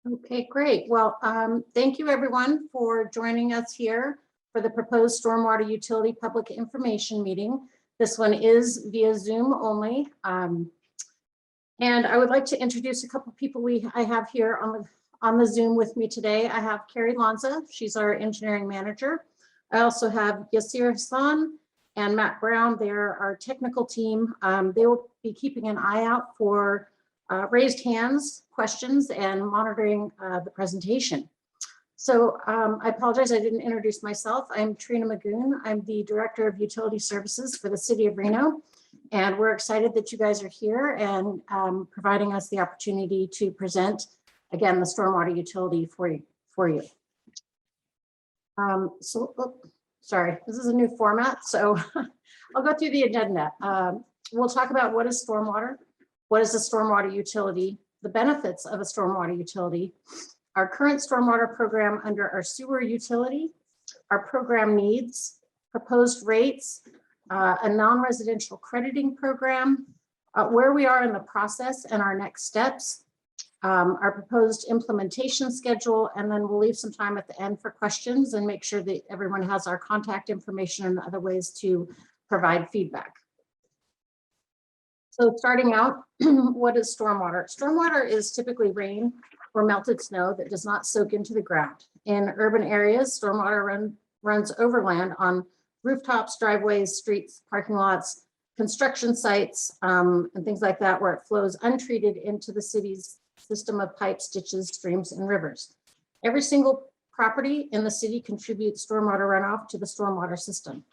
Okay, great. Well, thank you everyone for joining us here for the proposed stormwater utility public information meeting. This one is via Zoom only. And I would like to introduce a couple of people I have here on the Zoom with me today. I have Carrie Lanza, she's our engineering manager. I also have Yasir Hassan and Matt Brown, they're our technical team. They will be keeping an eye out for raised hands, questions, and monitoring the presentation. So I apologize, I didn't introduce myself. I'm Trina Magoon. I'm the Director of Utility Services for the City of Reno. And we're excited that you guys are here and providing us the opportunity to present, again, the stormwater utility for you. Sorry, this is a new format, so I'll go through the agenda. We'll talk about what is stormwater, what is a stormwater utility, the benefits of a stormwater utility, our current stormwater program under our sewer utility, our program needs, proposed rates, a non-residential crediting program, where we are in the process and our next steps, our proposed implementation schedule, and then we'll leave some time at the end for questions and make sure that everyone has our contact information and other ways to provide feedback. So starting out, what is stormwater? Stormwater is typically rain or melted snow that does not soak into the ground. In urban areas, stormwater runs overland on rooftops, driveways, streets, parking lots, construction sites, and things like that, where it flows untreated into the city's system of pipes, ditches, streams, and rivers. Every single property in the city contributes stormwater runoff to the stormwater system.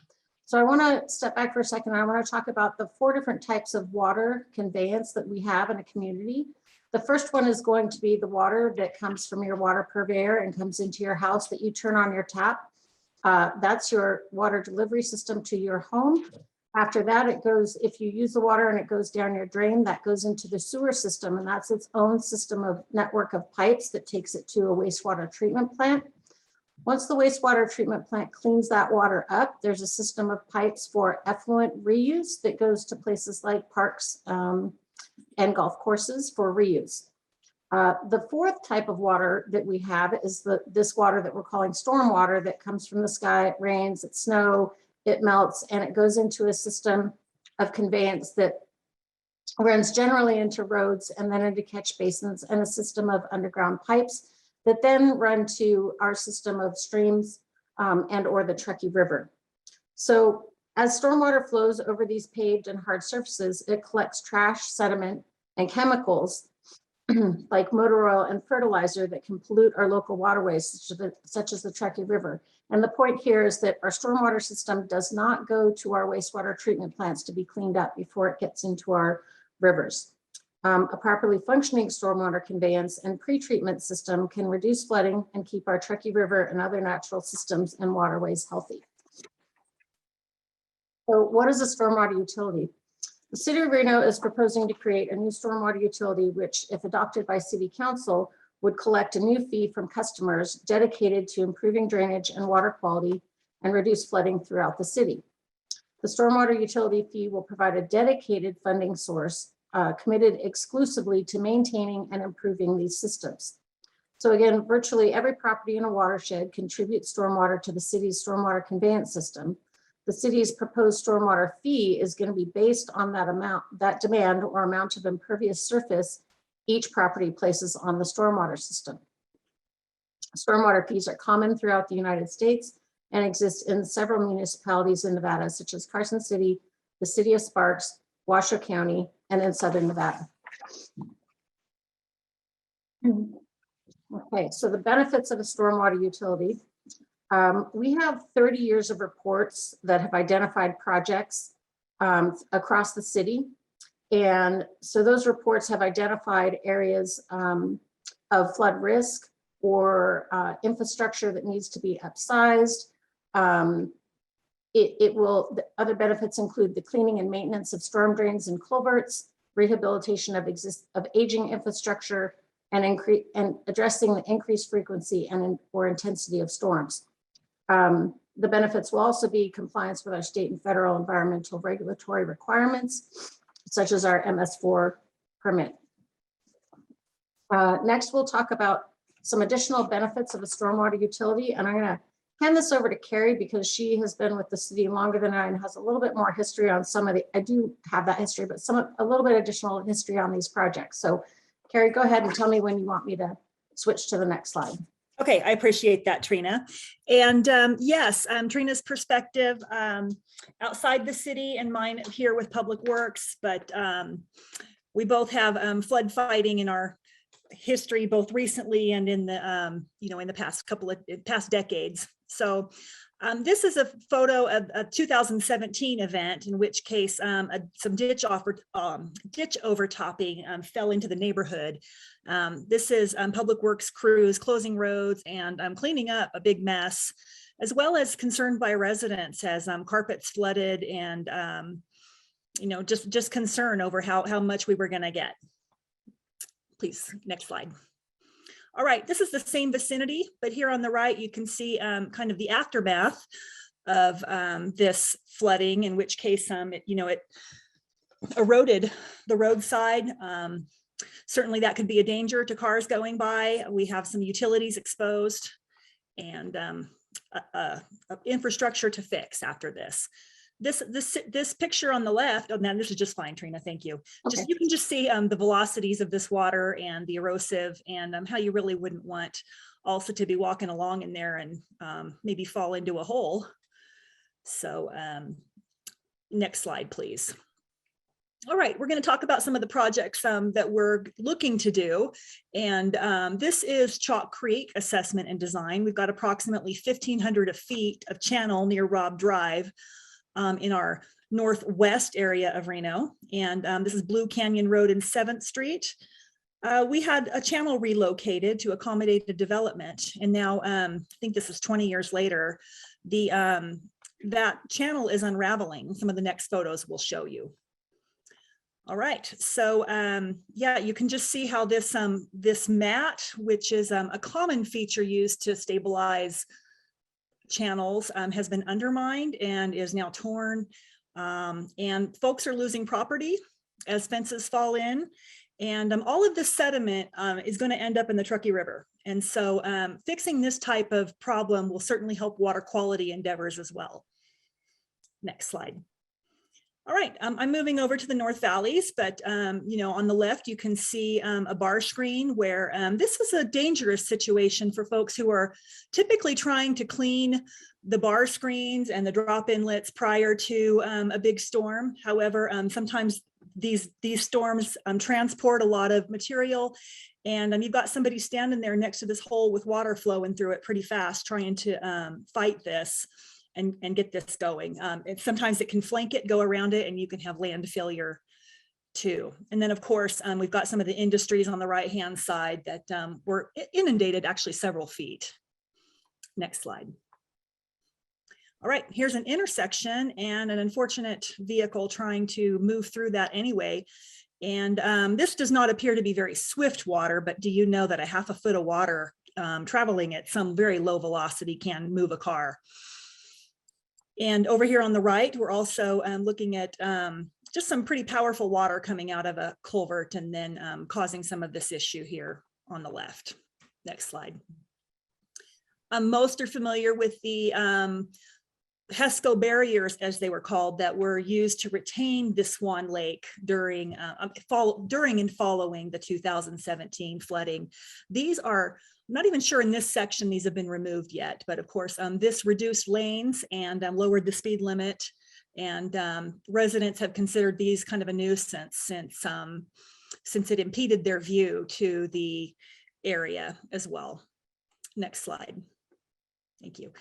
So I want to step back for a second. I want to talk about the 4 different types of water conveyance that we have in a community. The first one is going to be the water that comes from your water purveyor and comes into your house that you turn on your tap. That's your water delivery system to your home. After that, it goes, if you use the water and it goes down your drain, that goes into the sewer system, and that's its own system of network of pipes that takes it to a wastewater treatment plant. Once the wastewater treatment plant cleans that water up, there's a system of pipes for effluent reuse that goes to places like parks and golf courses for reuse. The 4th type of water that we have is this water that we're calling stormwater that comes from the sky. It rains, it snows, it melts, and it goes into a system of conveyance that runs generally into roads and then into catch basins and a system of underground pipes that then run to our system of streams and or the Truckee River. So as stormwater flows over these paved and hard surfaces, it collects trash, sediment, and chemicals like motor oil and fertilizer that can pollute our local waterways, such as the Truckee River. And the point here is that our stormwater system does not go to our wastewater treatment plants to be cleaned up before it gets into our rivers. A properly functioning stormwater conveyance and pre-treatment system can reduce flooding and keep our Truckee River and other natural systems and waterways healthy. So what is a stormwater utility? The City of Reno is proposing to create a new stormwater utility, which, if adopted by City Council, would collect a new fee from customers dedicated to improving drainage and water quality and reduce flooding throughout the city. The stormwater utility fee will provide a dedicated funding source committed exclusively to maintaining and improving these systems. So again, virtually every property in a watershed contributes stormwater to the city's stormwater conveyance system. The city's proposed stormwater fee is going to be based on that demand or amount of impervious surface each property places on the stormwater system. Stormwater fees are common throughout the United States and exist in several municipalities in Nevada, such as Carson City, the City of Sparks, Washoe County, and in Southern Nevada. Okay, so the benefits of a stormwater utility. We have 30 years of reports that have identified projects across the city. And so those reports have identified areas of flood risk or infrastructure that needs to be upsized. The other benefits include the cleaning and maintenance of storm drains and culverts, rehabilitation of aging infrastructure, and addressing the increased frequency or intensity of storms. The benefits will also be compliance with our state and federal environmental regulatory requirements, such as our MS4 permit. Next, we'll talk about some additional benefits of a stormwater utility. And I'm going to hand this over to Carrie because she has been with the city longer than I and has a little bit more history on some of the, I do have that history, but a little bit additional history on these projects. So Carrie, go ahead and tell me when you want me to switch to the next slide. Okay, I appreciate that, Trina. And yes, Trina's perspective outside the city and mine here with Public Works, but we both have flood fighting in our history, both recently and in the in the past decades. So this is a photo of a 2017 event, in which case some ditch overtopping fell into the neighborhood. This is Public Works crews closing roads and cleaning up a big mess, as well as concerned by residents as carpets flooded and just concern over how much we were going to get. Please, next slide. All right, this is the same vicinity, but here on the right, you can see kind of the aftermath of this flooding, in which case, it eroded the roadside. Certainly that could be a danger to cars going by. We have some utilities exposed and infrastructure to fix after this. This picture on the left, oh man, this is just fine, Trina, thank you. Okay. You can just see the velocities of this water and the erosive, and how you really wouldn't want also to be walking along in there and maybe fall into a hole. So next slide, please. All right, we're going to talk about some of the projects that we're looking to do. And this is Chalk Creek Assessment and Design. We've got approximately 1,500 feet of channel near Robb Drive in our northwest area of Reno. And this is Blue Canyon Road and 7th Street. We had a channel relocated to accommodate the development. And now I think this is 20 years later, that channel is unraveling. Some of the next photos will show you. All right, so yeah, you can just see how this mat, which is a common feature used to stabilize channels, has been undermined and is now torn, and folks are losing property as fences fall in, and all of this sediment is going to end up in the Truckee River. And so fixing this type of problem will certainly help water quality endeavors as well. Next slide. All right, I'm moving over to the North Valleys, but on the left, you can see a bar screen where this is a dangerous situation for folks who are typically trying to clean the bar screens and the drop inlets prior to a big storm. However, sometimes these storms transport a lot of material, and you've got somebody standing there next to this hole with water flowing through it pretty fast, trying to fight this and get this going. And sometimes it can flank it, go around it, and you can have land failure too. And then of course, we've got some of the industries on the right-hand side that were inundated actually several feet. Next slide. All right, here's an intersection and an unfortunate vehicle trying to move through that anyway. And this does not appear to be very swift water, but do you know that a half a foot of water traveling at some very low velocity can move a car? And over here on the right, we're also looking at just some pretty powerful water coming out of a culvert and then causing some of this issue here on the left. Next slide. Most are familiar with the HESCO barriers, as they were called, that were used to retain the Swan Lake during and following the 2017 flooding. These are, I'm not even sure in this section these have been removed yet, but of course this reduced lanes and lowered the speed limit, and residents have considered these kind of a nuisance since it impeded their view to the area as well. Next slide. Thank you.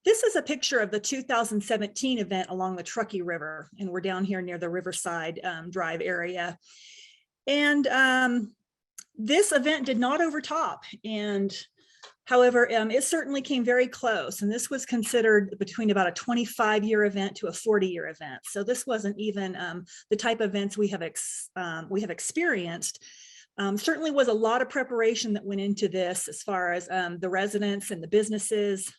This is a picture of the 2017 event along the Truckee River, and we're down here near the Riverside Drive area. And this event did not overtop, and however, it certainly came very close, and this was considered between about a 25-year event to a 40-year event. So this wasn't even the type of events we have experienced. Certainly was a lot of preparation that went into this, as far as the residents and the businesses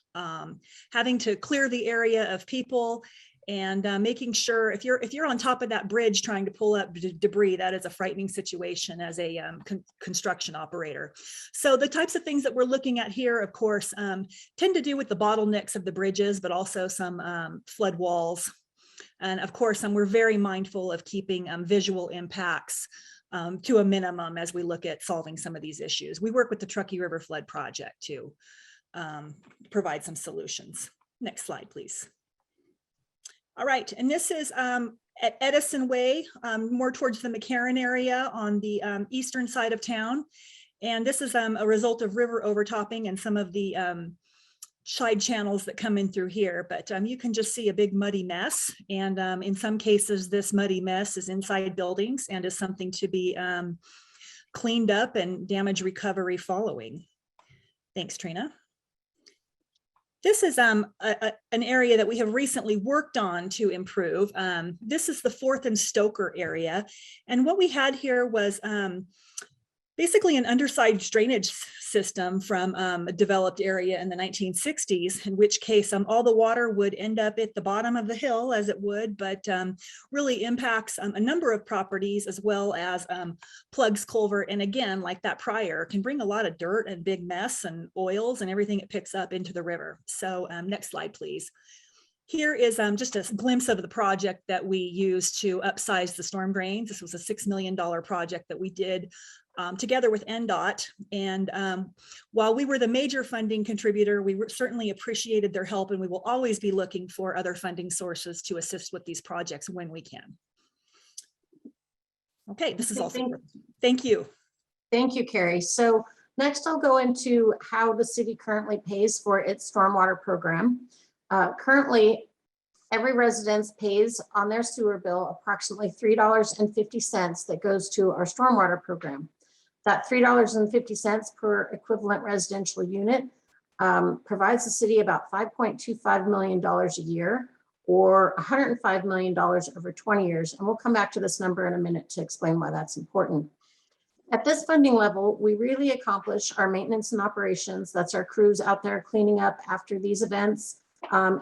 having to clear the area of people And making sure if you're on top of that bridge trying to pull up debris, that is a frightening situation as a construction operator. So the types of things that we're looking at here, of course, tend to do with the bottlenecks of the bridges, but also some flood walls. And of course, we're very mindful of keeping visual impacts to a minimum as we look at solving some of these issues. We work with the Truckee River Flood Project to provide some solutions. Next slide, please. All right, and this is at Edison Way, more towards the McCarran area on the eastern side of town. And this is a result of river overtopping and some of the side channels that come in through here. But you can just see a big muddy mess. And in some cases, this muddy mess is inside buildings and is something to be cleaned up and damage recovery following. Thanks, Trina. This is an area that we have recently worked on to improve. This is the 4th and Stoker area. And what we had here was basically an underside drainage system from a developed area in the 1960s, in which case all the water would end up at the bottom of the hill as it would, but really impacts a number of properties as well as plugs culvert. And again, like that prior, can bring a lot of dirt and big mess and oils and everything it picks up into the river. So next slide, please. Here is just a glimpse of the project that we used to upsize the storm drains. This was a $6 million project that we did together with NDOT. And while we were the major funding contributor, we certainly appreciated their help, and we will always be looking for other funding sources to assist with these projects when we can. Okay, this is also, thank you. Thank you, Carrie. So next I'll go into how the city currently pays for its stormwater program. Currently, every residence pays on their sewer bill approximately $3.50 that goes to our stormwater program. That $3.50 per equivalent residential unit provides the city about $5.25 million a year, or $105 million over 20 years. And we'll come back to this number in a minute to explain why that's important. At this funding level, we really accomplish our maintenance and operations. That's our crews out there cleaning up after these events,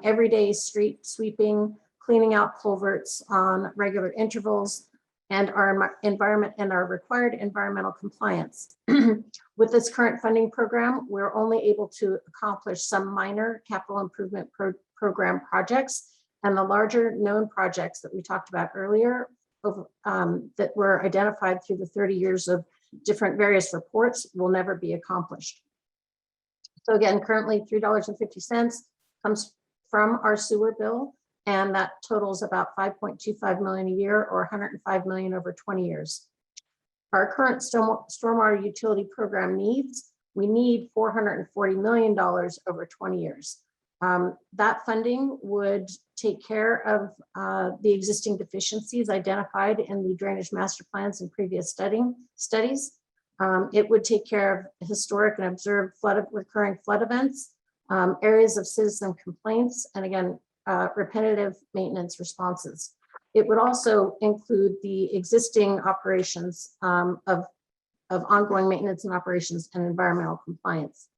everyday street sweeping, cleaning out culverts on regular intervals, and our environment and our required environmental compliance. With this current funding program, we're only able to accomplish some minor capital improvement program projects, and the larger known projects that we talked about earlier that were identified through the 30 years of different various reports will never be accomplished. So again, currently $3.50 comes from our sewer bill, and that totals about $5.25 million a year, or $105 million over 20 years. Our current stormwater utility program needs, we need $440 million over 20 years. That funding would take care of the existing deficiencies identified in the drainage master plans and previous studies. It would take care of historic and observed recurring flood events, areas of citizen complaints, and again, repetitive maintenance responses. It would also include the existing operations of ongoing maintenance and operations and environmental compliance.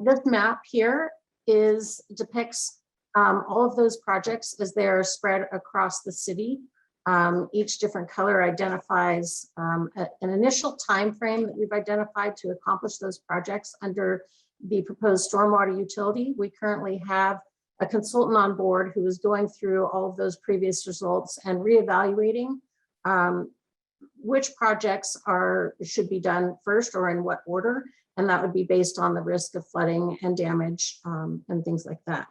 This map here depicts all of those projects as they are spread across the city. Each different color identifies an initial time frame that we've identified to accomplish those projects under the proposed stormwater utility. We currently have a consultant on board who is going through all of those previous results and reevaluating which projects should be done first or in what order. And that would be based on the risk of flooding and damage and things like that.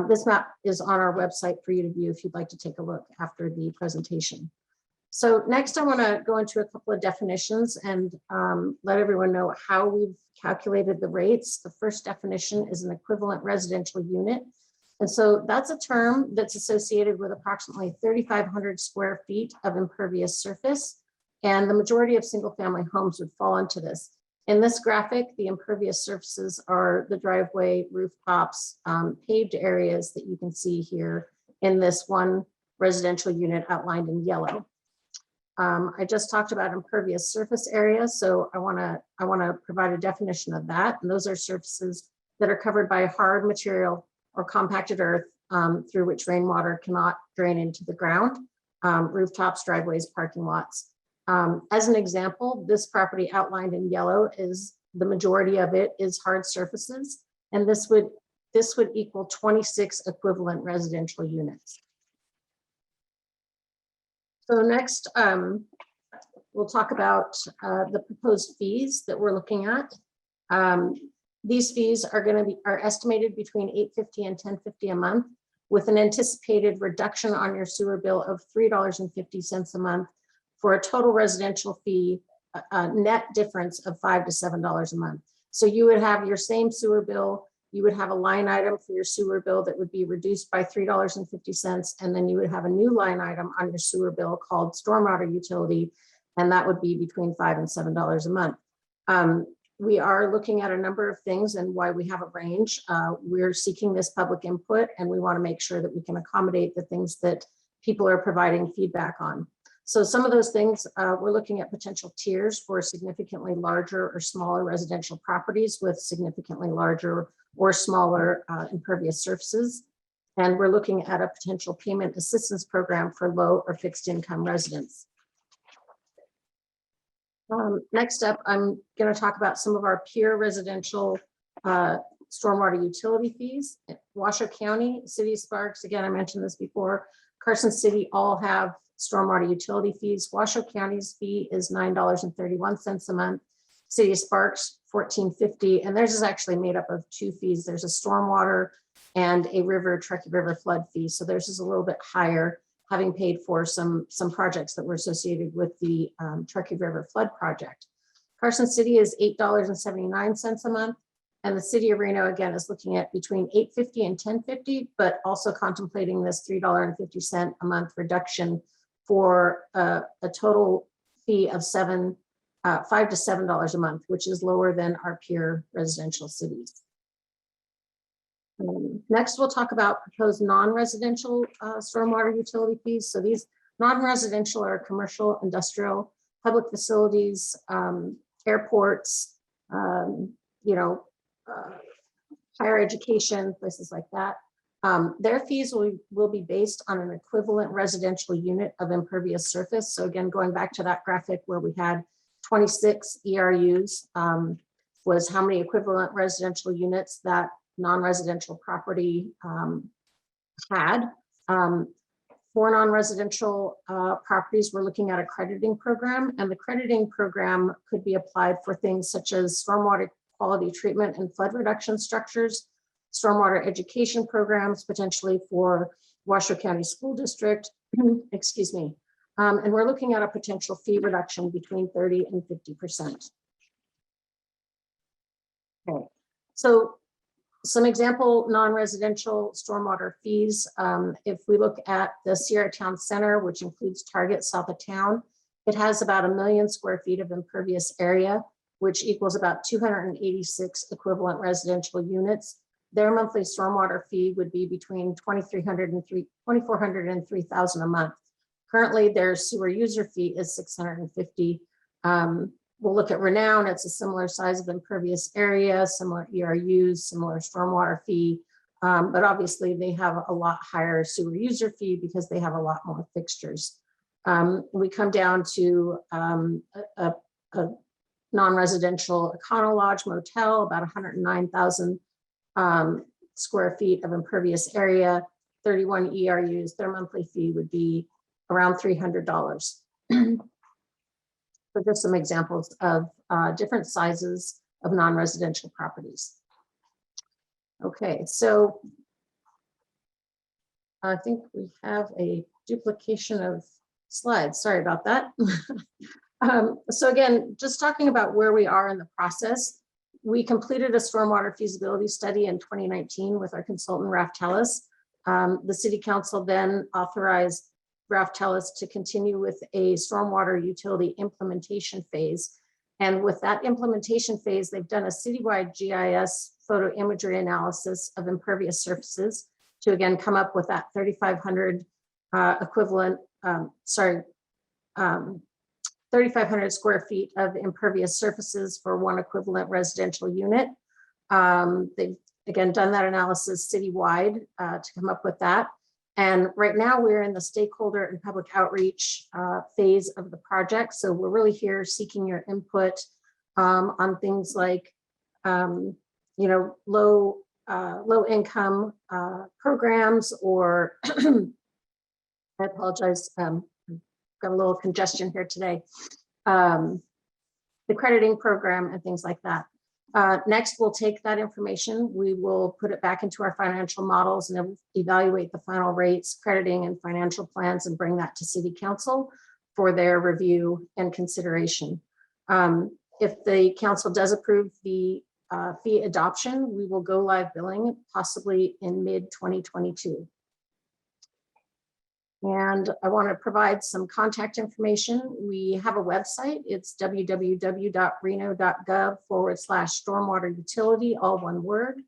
This map is on our website for you to view if you'd like to take a look after the presentation. So next I want to go into a couple of definitions and let everyone know how we've calculated the rates. The first definition is an equivalent residential unit. And so that's a term that's associated with approximately 3,500 square feet of impervious surface. And the majority of single family homes would fall into this. In this graphic, the impervious surfaces are the driveway, rooftops, paved areas that you can see here in this one residential unit outlined in yellow. I just talked about impervious surface area, so I want to provide a definition of that. And those are surfaces that are covered by a hard material or compacted earth through which rainwater cannot drain into the ground, rooftops, driveways, parking lots. As an example, this property outlined in yellow is the majority of it is hard surfaces, and this would equal 26 equivalent residential units. So next, we'll talk about the proposed fees that we're looking at. These fees are estimated between $8.50 and $10.50 a month, with an anticipated reduction on your sewer bill of $3.50 a month, for a total residential fee net difference of $5 to $7 a month. So you would have your same sewer bill, you would have a line item for your sewer bill that would be reduced by $3.50, and then you would have a new line item on your sewer bill called stormwater utility, and that would be between $5 and $7 a month. We are looking at a number of things and why we have a range. We're seeking this public input, and we want to make sure that we can accommodate the things that people are providing feedback on. So some of those things, we're looking at potential tiers for significantly larger or smaller residential properties with significantly larger or smaller impervious surfaces. And we're looking at a potential payment assistance program for low or fixed income residents. Next up, I'm going to talk about some of our peer residential stormwater utility fees. Washoe County, City of Sparks, again, I mentioned this before, Carson City all have stormwater utility fees. Washoe County's fee is $9.31 a month. City of Sparks, $14.50, and theirs is actually made up of two fees. There's a stormwater and a Truckee River flood fee. So theirs is a little bit higher, having paid for some projects that were associated with the Truckee River flood project. Carson City is $8.79 a month, and the City of Reno, again, is looking at between $8.50 and $10.50, but also contemplating this $3.50 a month reduction for a total fee of $5 to $7 a month, which is lower than our peer residential cities. Next, we'll talk about proposed non-residential stormwater utility fees. So these non-residential are commercial, industrial, public facilities, airports, higher education, places like that. Their fees will be based on an equivalent residential unit of impervious surface. So again, going back to that graphic where we had 26 ERUs was how many equivalent residential units that non-residential property had. For non-residential properties, we're looking at a crediting program, and the crediting program could be applied for things such as stormwater quality treatment and flood reduction structures, stormwater education programs, potentially for Washoe County School District, excuse me. And we're looking at a potential fee reduction between 30 and 50%. Okay, so some example non-residential stormwater fees. If we look at the Sierra Town Center, which includes Target south of town, it has about 1 million square feet of impervious area, which equals about 286 equivalent residential units. Their monthly stormwater fee would be between $2,400 and $3,000 a month. Currently, their sewer user fee is $650. We'll look at Renown. It's a similar size of impervious area, similar ERUs, similar stormwater fee, but obviously they have a lot higher sewer user fee because they have a lot more fixtures. We come down to a non-residential Econo Lodge Motel, about 109,000 square feet of impervious area, 31 ERUs. Their monthly fee would be around $300. So just some examples of different sizes of non-residential properties. Okay, so I think we have a duplication of slides. Sorry about that. So again, just talking about where we are in the process, we completed a stormwater feasibility study in 2019 with our consultant, Raftelis. The City Council then authorized Raftelis to continue with a stormwater utility implementation phase. And with that implementation phase, they've done a citywide GIS photo imagery analysis of impervious surfaces to again come up with that 3,500 equivalent, 3,500 square feet of impervious surfaces for one equivalent residential unit. They've again, done that analysis citywide to come up with that. And right now we're in the stakeholder and public outreach phase of the project. So we're really here seeking your input on things like, low income programs, or I apologize, got a little congestion here today. The crediting program and things like that. Next, we'll take that information, we will put it back into our financial models and then evaluate the final rates, crediting, and financial plans, and bring that to City Council for their review and consideration. If the council does approve the fee adoption, we will go live billing possibly in mid-2022. And I want to provide some contact information. We have a website. It's www.reno.gov/stormwater utility, all one word.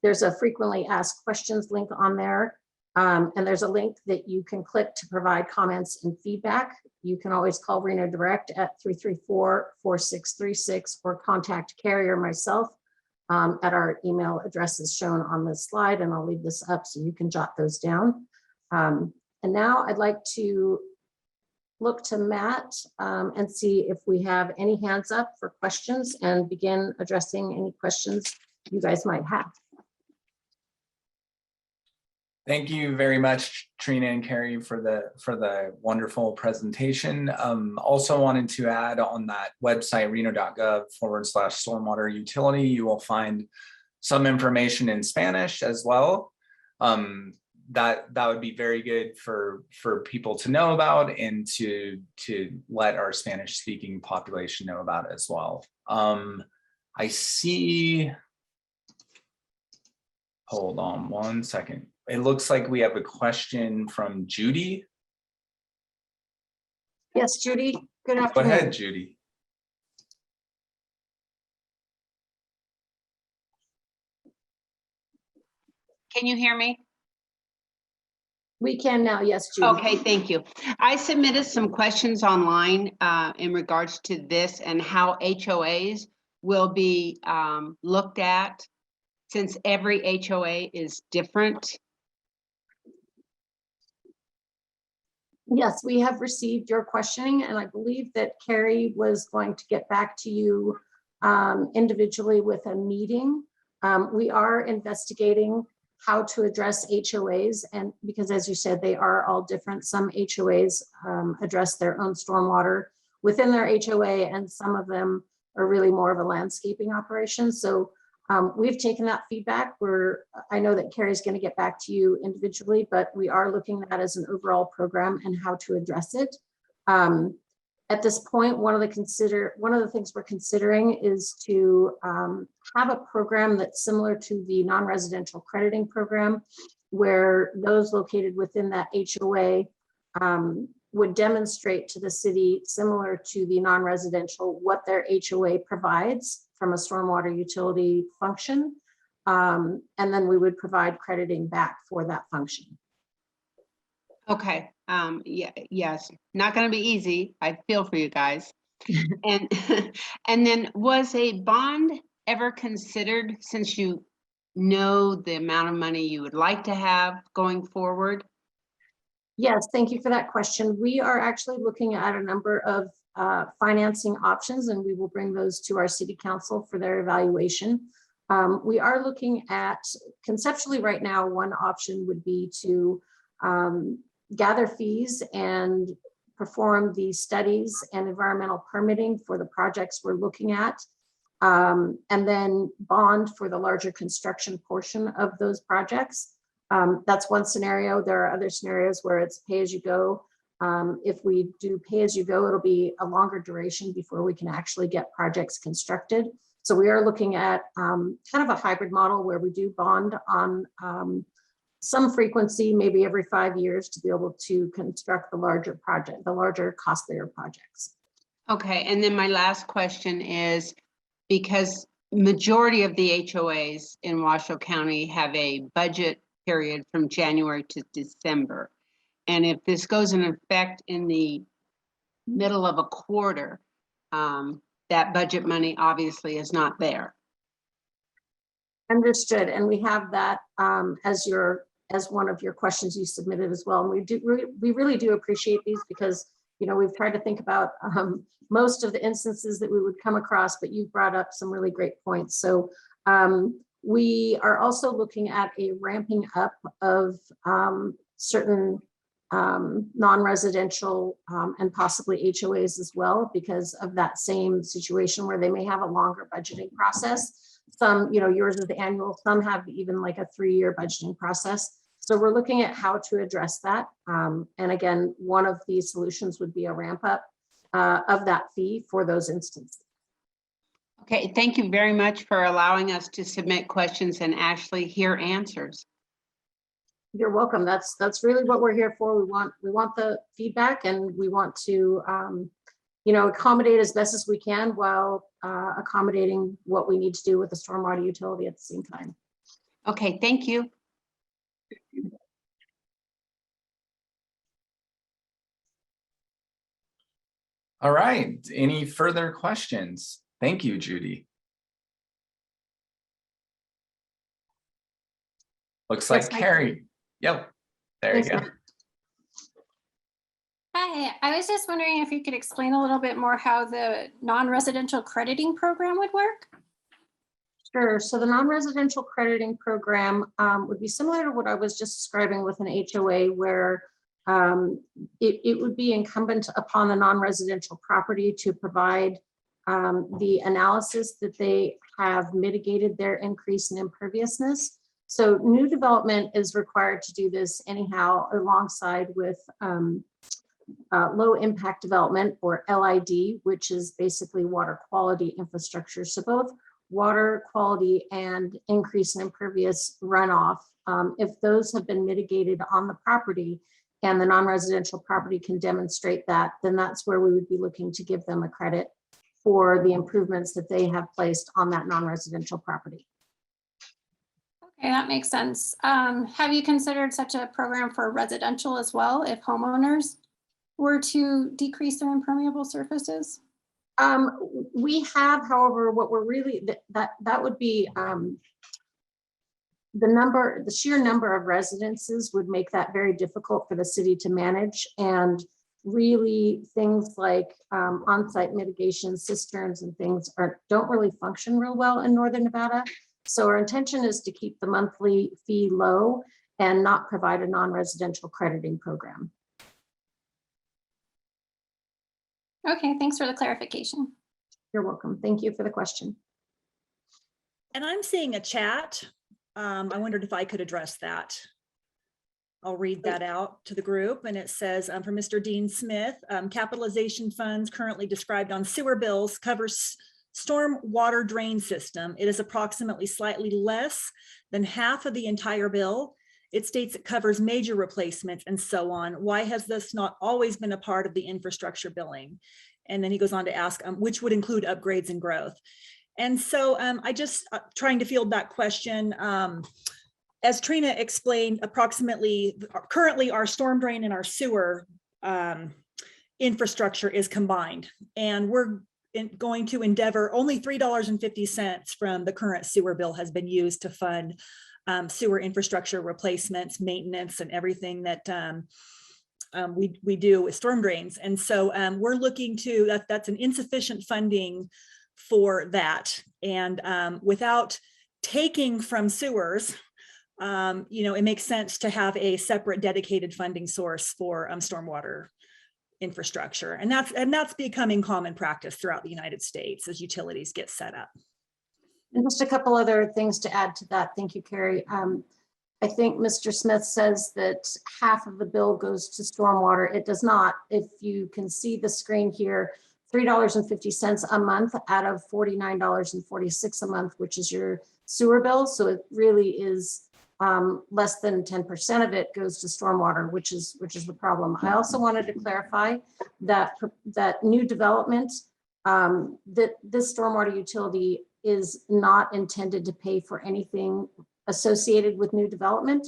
There's a frequently asked questions link on there. And there's a link that you can click to provide comments and feedback. You can always call Reno Direct at 334-4636 or contact Carrie or myself at our email addresses shown on this slide. And I'll leave this up so you can jot those down. And now I'd like to look to Matt and see if we have any hands up for questions and begin addressing any questions you guys might have. Thank you very much, Trina and Carrie, for the wonderful presentation. Also wanted to add on that website, reno.gov/stormwater utility, you will find some information in Spanish as well. That would be very good for people to know about and to let our Spanish speaking population know about as well. I see, hold on one second. It looks like we have a question from Judy. Yes, Judy, good Go afternoon. ahead, Judy. Can you hear me? We can now, yes, Judy. Okay, thank you. I submitted some questions online in regards to this and how HOAs will be looked at, since every HOA is different. Yes, we have received your questioning, and I believe that Carrie was going to get back to you individually with a meeting. We are investigating how to address HOAs, and because, as you said, they are all different. Some HOAs address their own stormwater within their HOA, and some of them are really more of a landscaping operation. So we've taken that feedback. I know that Carrie's going to get back to you individually, but we are looking at it as an overall program and how to address it. At this point, one of the things we're considering is to have a program that's similar to the non-residential crediting program, where those located within that HOA would demonstrate to the city, similar to the non-residential, what their HOA provides from a stormwater utility function. And then we would provide crediting back for that function. Okay, yeah, yes, not going to be easy. I feel for you guys. And then, was a bond ever considered, since you know the amount of money you would like to have going forward? Yes, thank you for that question. We are actually looking at a number of financing options, and we will bring those to our city council for their evaluation. We are looking at, conceptually right now, one option would be to gather fees and perform the studies and environmental permitting for the projects we're looking at, and then bond for the larger construction portion of those projects. That's one scenario. There are other scenarios where it's pay-as-you-go. If we do pay-as-you-go, it'll be a longer duration before we can actually get projects constructed. So we are looking at kind of a hybrid model where we do bond on some frequency, maybe every 5 years, to be able to construct the larger project, the larger, costlier projects. Okay, and then my last question is, because majority of the HOAs in Washoe County have a budget period from January to December. And if this goes in effect in the middle of a quarter, that budget money obviously is not there. Understood, and we have that as one of your questions you submitted as well. And we really do appreciate these because, you know, we've tried to think about most of the instances that we would come across, but you've brought up some really great points. So we are also looking at a ramping up of certain non-residential and possibly HOAs as well, because of that same situation where they may have a longer budgeting process. Some, you know, yours is the annual, some have even like a 3-year budgeting process. So we're looking at how to address that. And again, one of these solutions would be a ramp up of that fee for those instances. Okay, thank you very much for allowing us to submit questions and actually hear answers. You're welcome. That's really what we're here for. We want the feedback, and we want to you know, accommodate as best as we can while accommodating what we need to do with the stormwater utility at the same time. Okay, thank you. All right, any further questions? Thank you, Judy. Looks like Carrie. Yep, there you Thanks, go. Hi, I was just wondering if you could explain a little bit more how the non-residential crediting program would work? Sure. So the non-residential crediting program would be similar to what I was just describing with an HOA, where it would be incumbent upon the non-residential property to provide the analysis that they have mitigated their increase in imperviousness. So new development is required to do this anyhow, alongside with low impact development, or LID, which is basically water quality infrastructure. So both water quality and increase in impervious runoff, if those have been mitigated on the property and the non-residential property can demonstrate that, then that's where we would be looking to give them a credit for the improvements that they have placed on that non-residential property. Okay, that makes sense. Have you considered such a program for residential as well, if homeowners were to decrease their impermeable surfaces? We have, however, what we're really, that would be the sheer number of residences would make that very difficult for the city to manage. And really things like on-site mitigation cisterns and things don't really function real well in Northern Nevada. So our intention is to keep the monthly fee low and not provide a non-residential crediting program. Okay, thanks for the clarification. You're welcome. Thank you for the question. And I'm seeing a chat. I wondered if I could address that. I'll read that out to the group, and it says from Mr. Dean Smith, capitalization funds currently described on sewer bills covers storm water drain system. It is approximately slightly less than half of the entire bill. It states it covers major replacements and so on. Why has this not always been a part of the infrastructure billing? And then he goes on to ask, which would include upgrades and growth. And so I just trying to field that question. As Trina explained, currently our storm drain and our sewer infrastructure is combined. And we're going to endeavor, only $3.50 from the current sewer bill has been used to fund sewer infrastructure replacements, maintenance, and everything that we do with storm drains. And so we're looking to, that's an insufficient funding for that. And without taking from sewers, you know, it makes sense to have a separate dedicated funding source for stormwater infrastructure. And that's becoming common practice throughout the United States as utilities get set up. And just a couple other things to add to that. Thank you, Carrie. I think Mr. Smith says that half of the bill goes to stormwater. It does not. If you can see the screen here, $3.50 a month out of $49.46 a month, which is your sewer bill. So it really is less than 10% of it goes to stormwater, which is the problem. I also wanted to clarify that new development, that this stormwater utility is not intended to pay for anything associated with new development.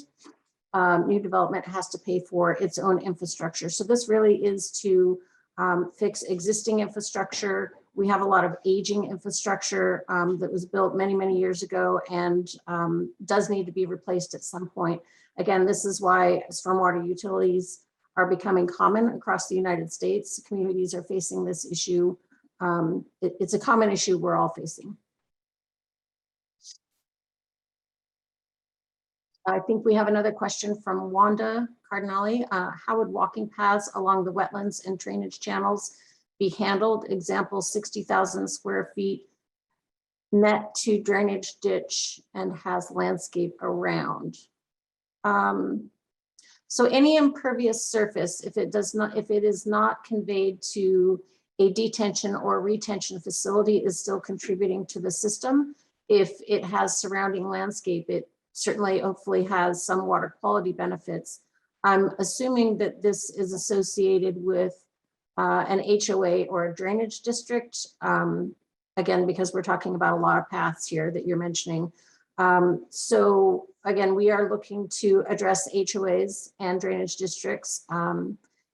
New development has to pay for its own infrastructure. So this really is to fix existing infrastructure We have a lot of aging infrastructure that was built many, many years ago and does need to be replaced at some point. Again, this is why stormwater utilities are becoming common across the United States. Communities are facing this issue. It's a common issue we're all facing. I think we have another question from Wanda Cardinale. How would walking paths along the wetlands and drainage channels be handled? Example, 60,000 square feet net to drainage ditch and has landscape around. So any impervious surface, if it is not conveyed to a detention or retention facility, is still contributing to the system. If it has surrounding landscape, it certainly hopefully has some water quality benefits. I'm assuming that this is associated with an HOA or a drainage district. Again, because we're talking about a lot of paths here that you're mentioning. So again, we are looking to address HOAs and drainage districts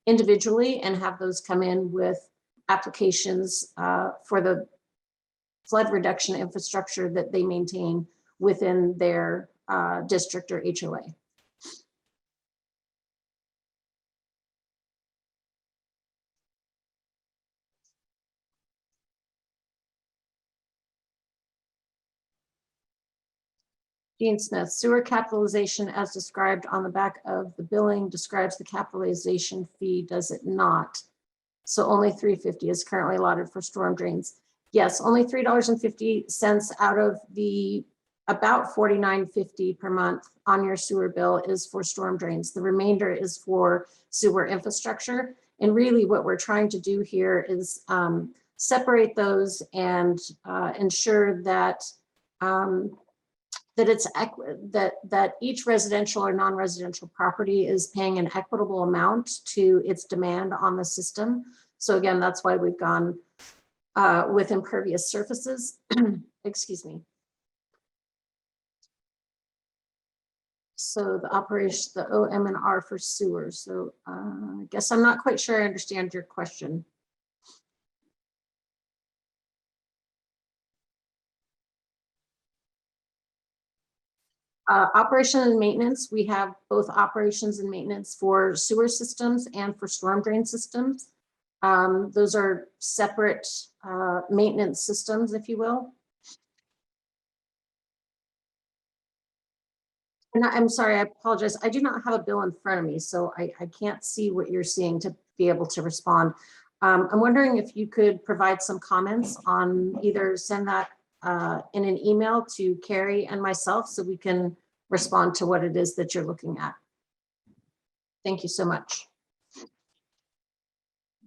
individually and have those come in with applications for the flood reduction infrastructure that they maintain within their district or HOA. Dean Smith, sewer capitalization as described on the back of the billing describes the capitalization fee, does it not? So only $3.50 is currently allotted for storm drains. Yes, only $3.50 out of the about $49.50 per month on your sewer bill is for storm drains. The remainder is for sewer infrastructure. And really what we're trying to do here is separate those and ensure that that each residential or non-residential property is paying an equitable amount to its demand on the system. So again, that's why we've gone with impervious surfaces. Excuse me. So the operation, the OM&R for sewer. So I guess I'm not quite sure I understand your question. Operation and maintenance, we have both operations and maintenance for sewer systems and for storm drain systems. Those are separate maintenance systems, if you will. And I'm sorry, I apologize. I do not have a bill in front of me, so I can't see what you're seeing to be able to respond. I'm wondering if you could provide some comments on either send that in an email to Carrie and myself so we can respond to what it is that you're looking at. Thank you so much.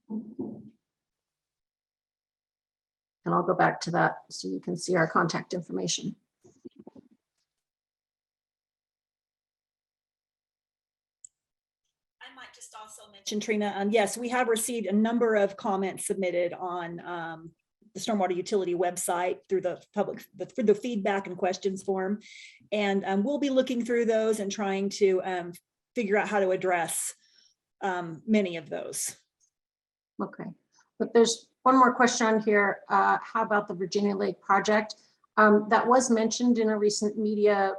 And I'll go back to that so you can see our contact information. I might just also mention, Trina, yes, we have received a number of comments submitted on the Stormwater Utility website through the through the feedback and questions form. And we'll be looking through those and trying to figure out how to address many of those. Okay, but there's one more question on here. How about the Virginia Lake project? That was mentioned in a recent media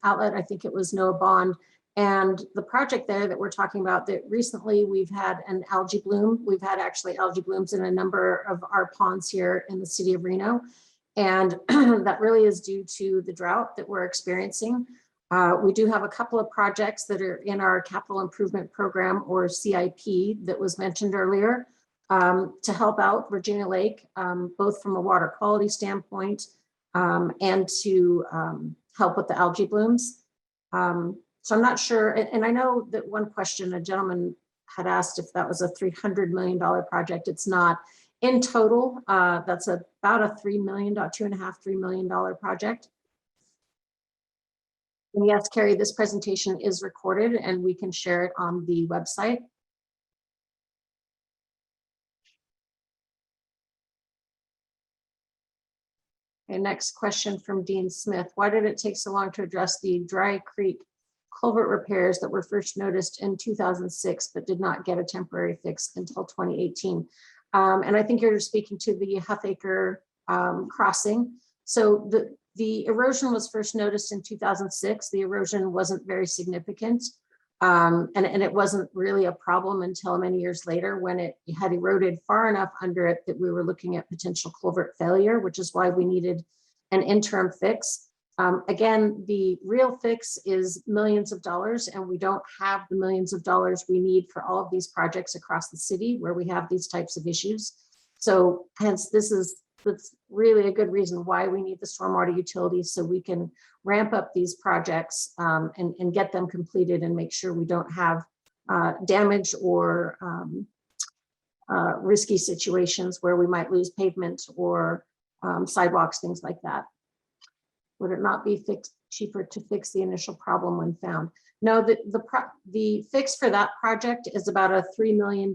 outlet. I think it was Noah Bond. And the project there that we're talking about, that recently we've had an algae bloom. We've had actually algae blooms in a number of our ponds here in the city of Reno. And that really is due to the drought that we're experiencing. We do have a couple of projects that are in our capital improvement program or CIP that was mentioned earlier to help out Virginia Lake, both from a water quality standpoint and to help with the algae blooms. So I'm not sure, and I know that one question a gentleman had asked if that was a $300 million project. It's not. In total, that's about a $3 million, $2.5–3 million project. And yes, Carrie, this presentation is recorded and we can share it on the website. Okay, next question from Dean Smith. Why did it take so long to address the Dry Creek culvert repairs that were first noticed in 2006, but did not get a temporary fix until 2018? And I think you're speaking to the Huffaker crossing. So the erosion was first noticed in 2006. The erosion wasn't very significant. And it wasn't really a problem until many years later when it had eroded far enough under it that we were looking at potential culvert failure, which is why we needed an interim fix. Again, the real fix is millions of dollars, and we don't have the millions of dollars we need for all of these projects across the city where we have these types of issues. So hence, that's really a good reason why we need the stormwater utilities, so we can ramp up these projects and get them completed and make sure we don't have damage or risky situations where we might lose pavement or sidewalks, things like that. Would it not be cheaper to fix the initial problem when found? No, the fix for that project is about a $3 million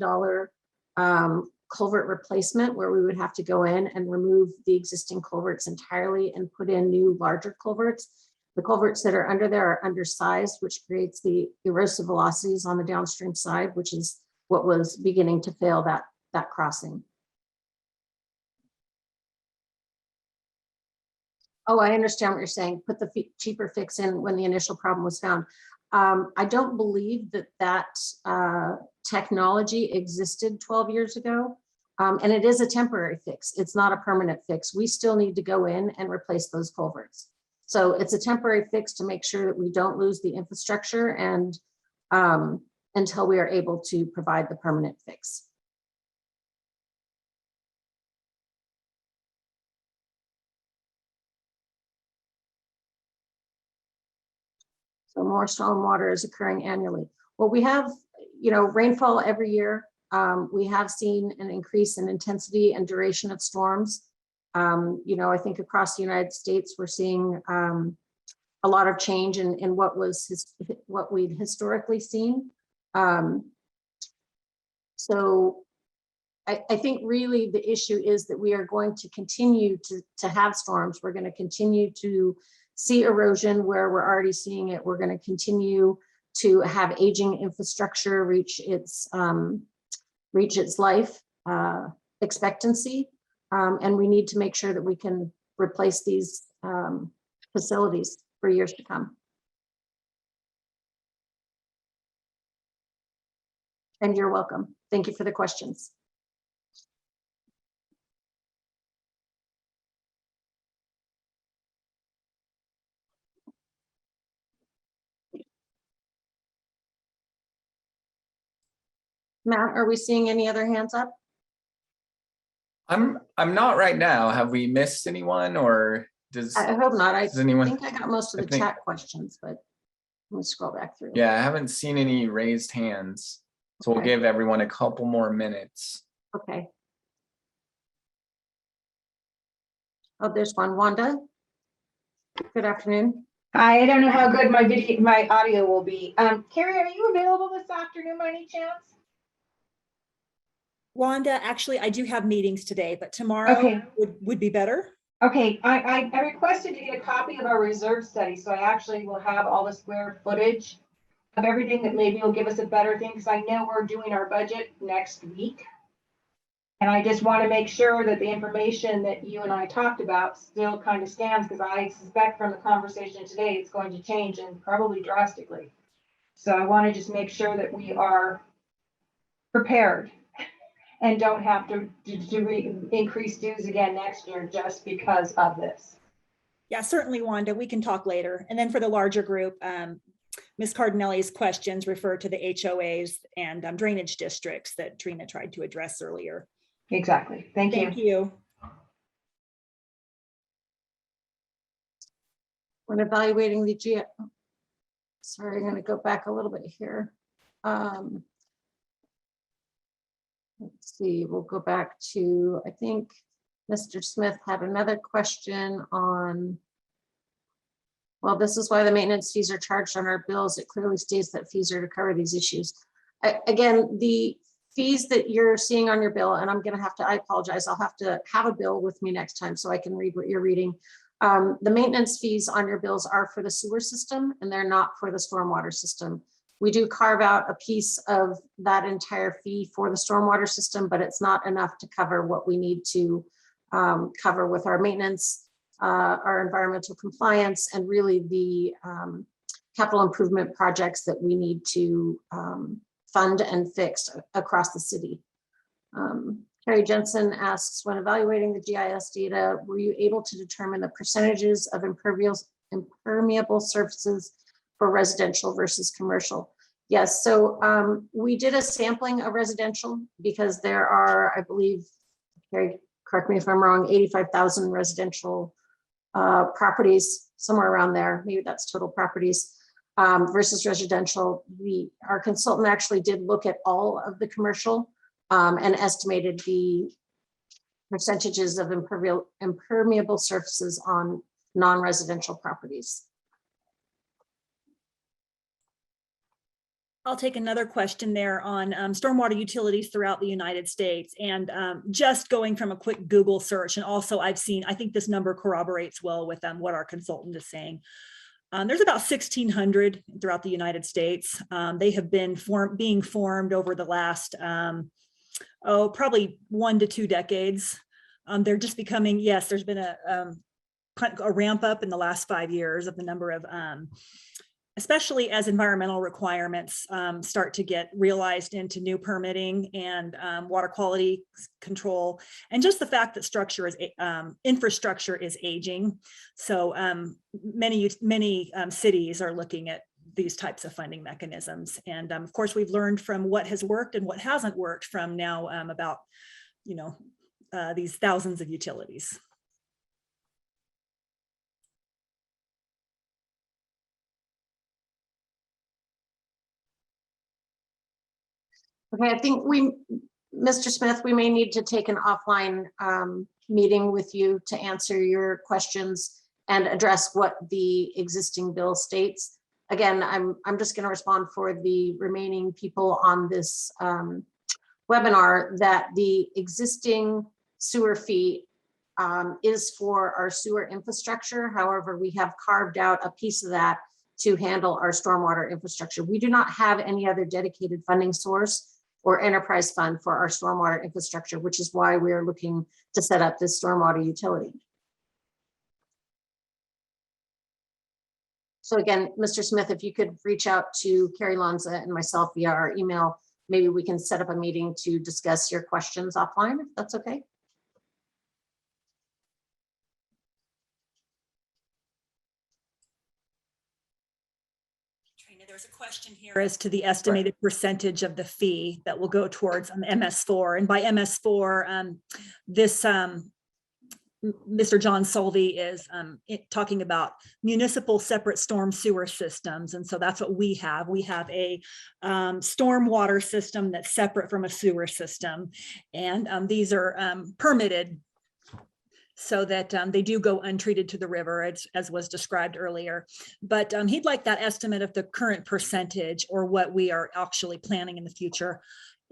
culvert replacement, where we would have to go in and remove the existing culverts entirely and put in new larger culverts. The culverts that are under there are undersized, which creates the erosive velocities on the downstream side, which is what was beginning to fail that crossing. Oh, I understand what you're saying. Put the cheaper fix in when the initial problem was found. I don't believe that technology existed 12 years ago. And it is a temporary fix. It's not a permanent fix. We still need to go in and replace those culverts. So it's a temporary fix to make sure that we don't lose the infrastructure and until we are able to provide the permanent fix. So more stormwater is occurring annually. Well, we have, rainfall every year. We have seen an increase in intensity and duration of storms. I think across the United States, we're seeing a lot of change in what we'd historically seen. So I think really the issue is that we are going to continue to have storms. We're going to continue to see erosion where we're already seeing it. We're going to continue to have aging infrastructure reach its life expectancy. And we need to make sure that we can replace these facilities for years to come. And you're welcome. Thank you for the questions. Matt, are we seeing any other hands up? I'm not right now. Have we missed anyone, or does I hope not. I anyone think I got most of the I think- chat questions, but let me scroll back through. Yeah, I haven't seen any raised hands. So we'll Okay. give everyone a couple more minutes. Okay. Oh, there's one. Wanda. Good afternoon. Hi, I don't know how good my audio will be. Carrie, are you available this afternoon by any chance? Wanda, actually, I do have meetings today, but tomorrow Okay. would be better. Okay, I requested to get a copy of our reserve study, so I actually will have all the square footage of everything that maybe will give us a better thing, because I know we're doing our budget next week. And I just want to make sure that the information that you and I talked about still kind of stands, because I suspect from the conversation today, it's going to change, and probably drastically. So I want to just make sure that we are prepared and don't have to increase dues again next year just because of this. Yeah, certainly, Wanda, we can talk later. And then for the larger group, Ms. Cardinelli's questions refer to the HOAs and drainage districts that Trina tried to address earlier. Exactly. Thank you. Thank you. When evaluating the sorry, I'm going to go back a little bit here. Let's see, we'll go back to, I think Mr. Smith had another question on, well, this is why the maintenance fees are charged on our bills. It clearly states that fees are to cover these issues. Again, the fees that you're seeing on your bill, and I apologize, I'll have to have a bill with me next time so I can read what you're reading. The maintenance fees on your bills are for the sewer system, and they're not for the stormwater system. We do carve out a piece of that entire fee for the stormwater system, but it's not enough to cover what we need to cover with our maintenance, our environmental compliance, and really the capital improvement projects that we need to fund and fix across the city. Carrie Jensen asks, when evaluating the GIS data, were you able to determine the percentages of impermeable surfaces for residential versus commercial? Yes, so we did a sampling of residential because there are, I believe, Carrie, correct me if I'm wrong, 85,000 residential properties, somewhere around there. Maybe that's total properties versus residential. Our consultant actually did look at all of the commercial and estimated the percentages of impermeable surfaces on non-residential properties. I'll take another question there on stormwater utilities throughout the United States, and just going from a quick Google search. And also I think this number corroborates well with what our consultant is saying. There's about 1,600 throughout the United States. They have been being formed over the last, probably 1 to 2 decades. They're just becoming, yes, there's been a ramp up in the last 5 years of the number of, especially as environmental requirements start to get realized into new permitting and water quality control, and just the fact that infrastructure is aging. So many cities are looking at these types of funding mechanisms. And of course, we've learned from what has worked and what hasn't worked from now about, these thousands of utilities. Okay, I think Mr. Smith, we may need to take an offline meeting with you to answer your questions and address what the existing bill states. Again, I'm just going to respond for the remaining people on this webinar that the existing sewer fee is for our sewer infrastructure. However, we have carved out a piece of that to handle our stormwater infrastructure. We do not have any other dedicated funding source or enterprise fund for our stormwater infrastructure, which is why we are looking to set up this stormwater utility. So again, Mr. Smith, if you could reach out to Carrie Lanza and myself via our email, maybe we can set up a meeting to discuss your questions offline, if that's okay. There's a question here as to the estimated percentage of the fee that will go towards MS4. And by MS4, this Mr. John Solvey is talking about municipal separate storm sewer systems. And so that's what we have. We have a stormwater system that's separate from a sewer system. And these are permitted so that they do go untreated to the river, as was described earlier. But he'd like that estimate of the current percentage or what we are actually planning in the future.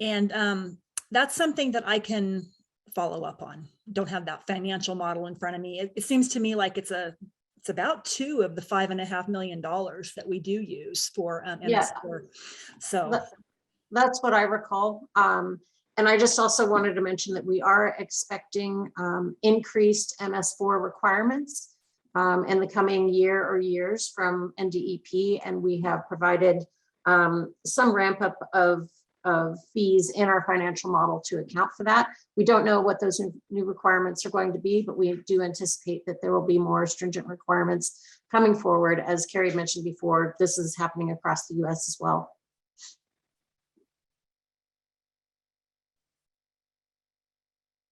And that's something that I can follow up on. Don't have that financial model in front of me. It seems to me like it's about 2 of the $5.5 million that we do use for MS4. Yeah. So that's what I recall. And I just also wanted to mention that we are expecting increased MS4 requirements in the coming year or years from NDEP, and we have provided some ramp up of fees in our financial model to account for that. We don't know what those new requirements are going to be, but we do anticipate that there will be more stringent requirements coming forward. As Carrie mentioned before, this is happening across the US as well.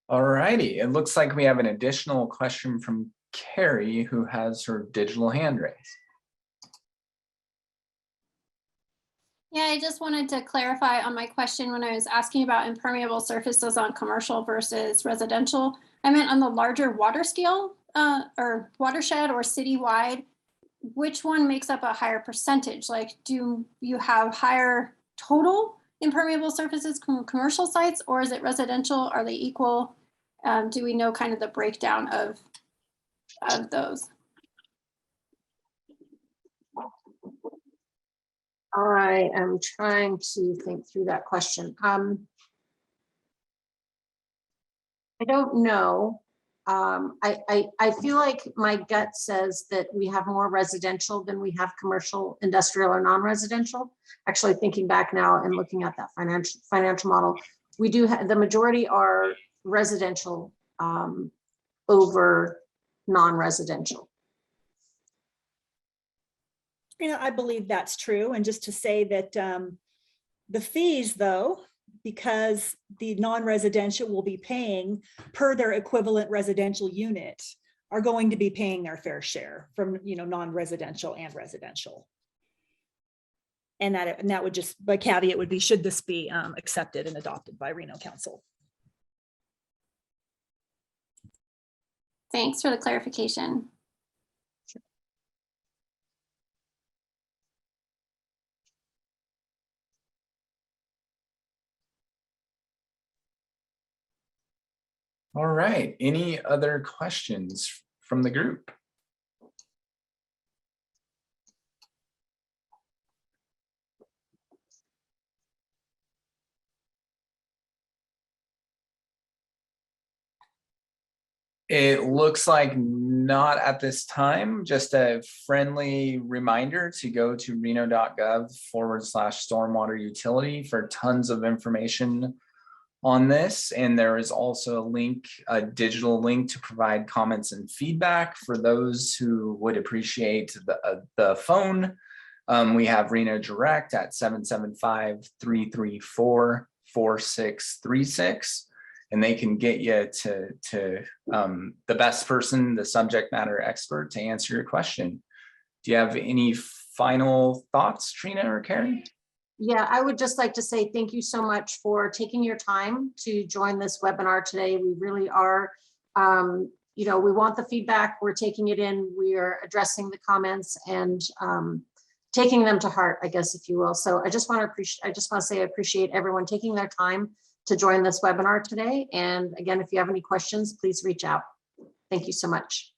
All righty, it looks like we have an additional question from Carrie, who has her digital hand raised. Yeah, I just wanted to clarify on my question when I was asking about impermeable surfaces on commercial versus residential. I meant on the larger water scale or watershed or citywide, which one makes up a higher percentage? Like, do you have higher total impermeable surfaces from commercial sites, or is it residential? Are they equal? Do we know kind of the breakdown of those? I am trying to think through that question. I don't know. I feel like my gut says that we have more residential than we have commercial, industrial, or non-residential. Actually, thinking back now and looking at that financial model, we do have, the majority are residential over non-residential. I believe that's true. And just to say that the fees, though, because the non-residential will be paying per their equivalent residential unit, are going to be paying their fair share from, non-residential and residential. And that would just, by caveat would be, should this be accepted and adopted by Reno Council? Thanks for the clarification. All right, any other questions from the group? It looks like not at this time. Just a friendly reminder to go to reno.gov/stormwater utility for tons of information on this. And there is also a link, a digital link to provide comments and feedback for those who would appreciate the phone. We have Reno Direct at 775-334-4636. And they can get you to the best person, the subject matter expert, to answer your question. Do you have any final thoughts, Trina or Carrie? Yeah, I would just like to say thank you so much for taking your time to join this webinar today. We really are, we want the feedback. We're taking it in. We are addressing the comments and taking them to heart, I guess, if you will. So I just want to say I appreciate everyone taking their time to join this webinar today. And again, if you have any questions, please reach out. Thank you so much.